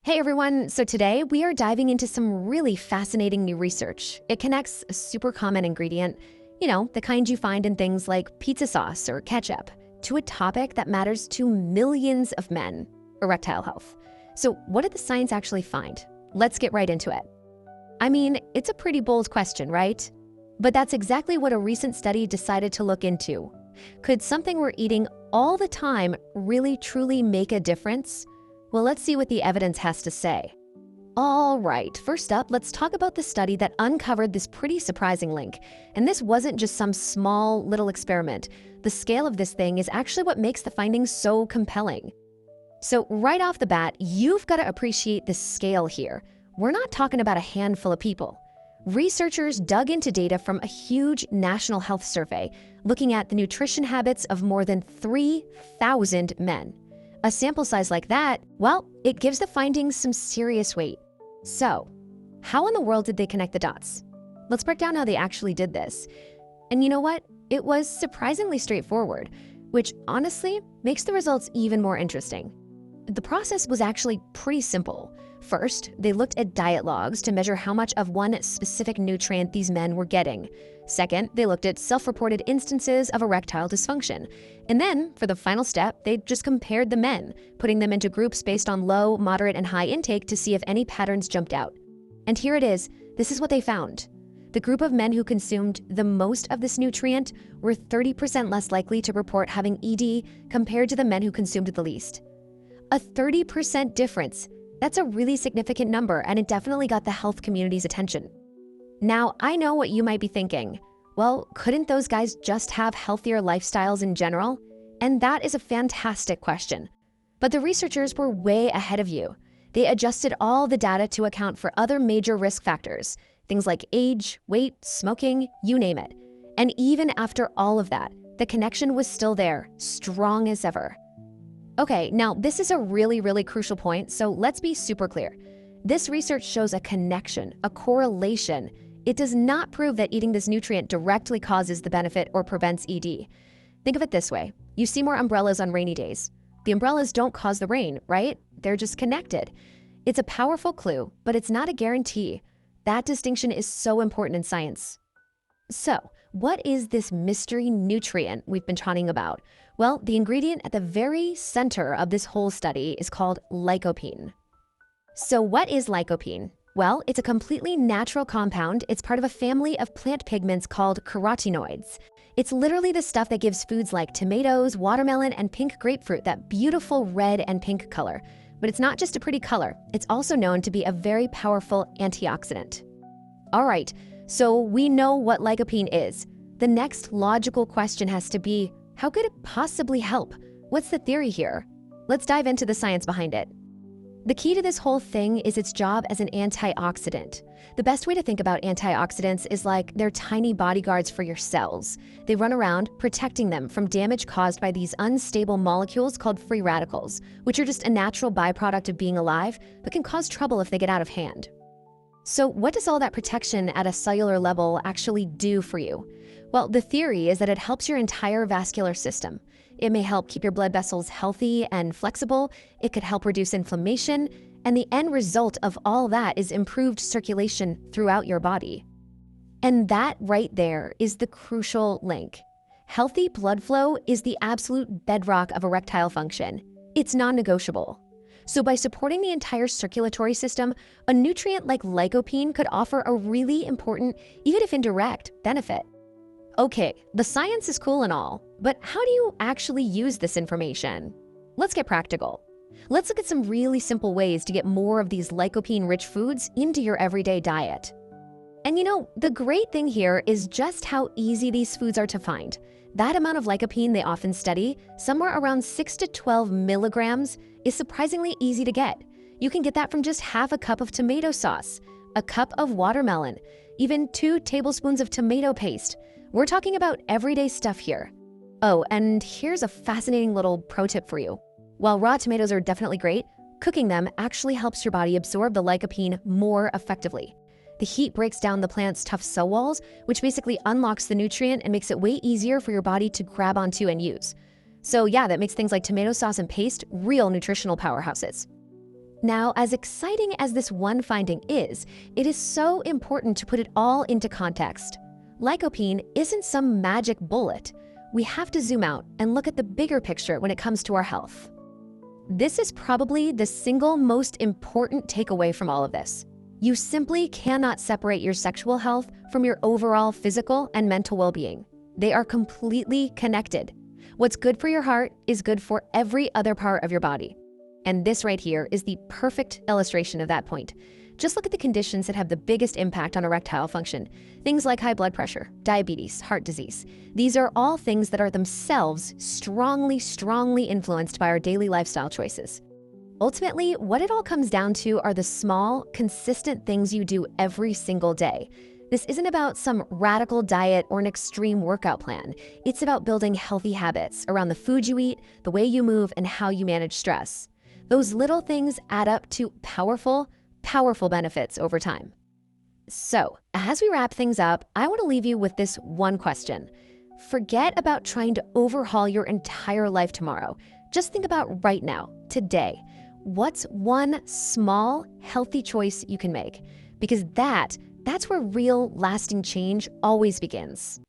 Hey everyone, so today we are diving into some really fascinating new research. It connects a super common ingredient, the kind you find in things like pizza sauce or ketchup, to a topic that matters to millions of men, erectile health. So what did the science actually find? Let's get right into it. I mean, it's a pretty bold question, right? But that's exactly what a recent study decided to look into. Could something we're eating all the time really truly make a difference? Well, let's see what the evidence has to say. All right, first up, let's talk about the study that uncovered this pretty surprising link. And this wasn't just some small little experiment. The scale of this thing is actually what makes the findings so compelling. So right off the bat, you've got to appreciate the scale here. We're not talking about a handful of people. Researchers dug into data from a huge national health survey, looking at the nutrition habits of more than 3,000 men. A sample size like that, well, it gives the findings some serious weight. So, how in the world did they connect the dots? Let's break down how they actually did this. And you know what? It was surprisingly straightforward, which honestly makes the results even more interesting. The process was actually pretty simple. First, they looked at diet logs to measure how much of one specific nutrient these men were getting. Second, they looked at self-reported instances of erectile dysfunction. And then, for the final step, they just compared the men, putting them into groups based on low, moderate, and high intake to see if any patterns jumped out. And here it is. This is what they found. The group of men who consumed the most of this nutrient were 30% less likely to report having ED compared to the men who consumed the least. A 30% difference. That's a really significant number, and it definitely got the health community's attention. Now, I know what you might be thinking. Well, couldn't those guys just have healthier lifestyles in general? And that is a fantastic question. But the researchers were way ahead of you. They adjusted all the data to account for other major risk factors, things like age, weight, smoking, you name it. And even after all of that, the connection was still there, strong as ever. Okay, now this is a really crucial point, so let's be super clear. This research shows a connection, a correlation. It does not prove that eating this nutrient directly causes the benefit or prevents ED. Think of it this way. You see more umbrellas on rainy days. The umbrellas don't cause the rain, right? They're just connected. It's a powerful clue, but it's not a guarantee. That distinction is so important in science. So, what is this mystery nutrient we've been talking about? Well, the ingredient at the very center of this whole study is called lycopene. So what is lycopene? Well, it's a completely natural compound. It's part of a family of plant pigments called carotenoids. It's literally the stuff that gives foods like tomatoes, watermelon, and pink grapefruit that beautiful red and pink color. But it's not just a pretty color. It's also known to be a very powerful antioxidant. All right, so we know what lycopene is. The next logical question has to be, how could it possibly help? What's the theory here? Let's dive into the science behind it. The key to this whole thing is its job as an antioxidant. The best way to think about antioxidants is like they're tiny bodyguards for your cells. They run around protecting them from damage caused by these unstable molecules called free radicals, which are just a natural byproduct of being alive, but can cause trouble if they get out of hand. So what does all that protection at a cellular level actually do for you? Well, the theory is that it helps your entire vascular system. It may help keep your blood vessels healthy and flexible. It could help reduce inflammation. And the end result of all that is improved circulation throughout your body. And that right there is the crucial link. Healthy blood flow is the absolute bedrock of erectile function. It's non-negotiable. So by supporting the entire circulatory system, a nutrient like lycopene could offer a really important, even if indirect, benefit. Okay, the science is cool and all, but how do you actually use this information? Let's get practical. Let's look at some really simple ways to get more of these lycopene-rich foods into your everyday diet. And the great thing here is just how easy these foods are to find. That amount of lycopene they often study, somewhere around 6 to 12 milligrams, is surprisingly easy to get. You can get that from just half a cup of tomato sauce, a cup of watermelon, even 2 tablespoons of tomato paste. We're talking about everyday stuff here. Oh, and here's a fascinating little pro tip for you. While raw tomatoes are definitely great, cooking them actually helps your body absorb the lycopene more effectively. The heat breaks down the plant's tough cell walls, which basically unlocks the nutrient and makes it way easier for your body to grab onto and use. So yeah, that makes things like tomato sauce and paste real nutritional powerhouses. Now, as exciting as this one finding is, it is so important to put it all into context. Lycopene isn't some magic bullet. We have to zoom out and look at the bigger picture when it comes to our health. This is probably the single most important takeaway from all of this. You simply cannot separate your sexual health from your overall physical and mental well-being. They are completely connected. What's good for your heart is good for every other part of your body. And this right here is the perfect illustration of that point. Just look at the conditions that have the biggest impact on erectile function. Things like high blood pressure, diabetes, heart disease. These are all things that are themselves strongly influenced by our daily lifestyle choices. Ultimately, what it all comes down to are the small, consistent things you do every single day. This isn't about some radical diet or an extreme workout plan. It's about building healthy habits around the food you eat, the way you move, and how you manage stress. Those little things add up to powerful benefits over time. So, as we wrap things up, I want to leave you with this one question. Forget about trying to overhaul your entire life tomorrow. Just think about right now, today. What's one small, healthy choice you can make? Because that's where real, lasting change always begins.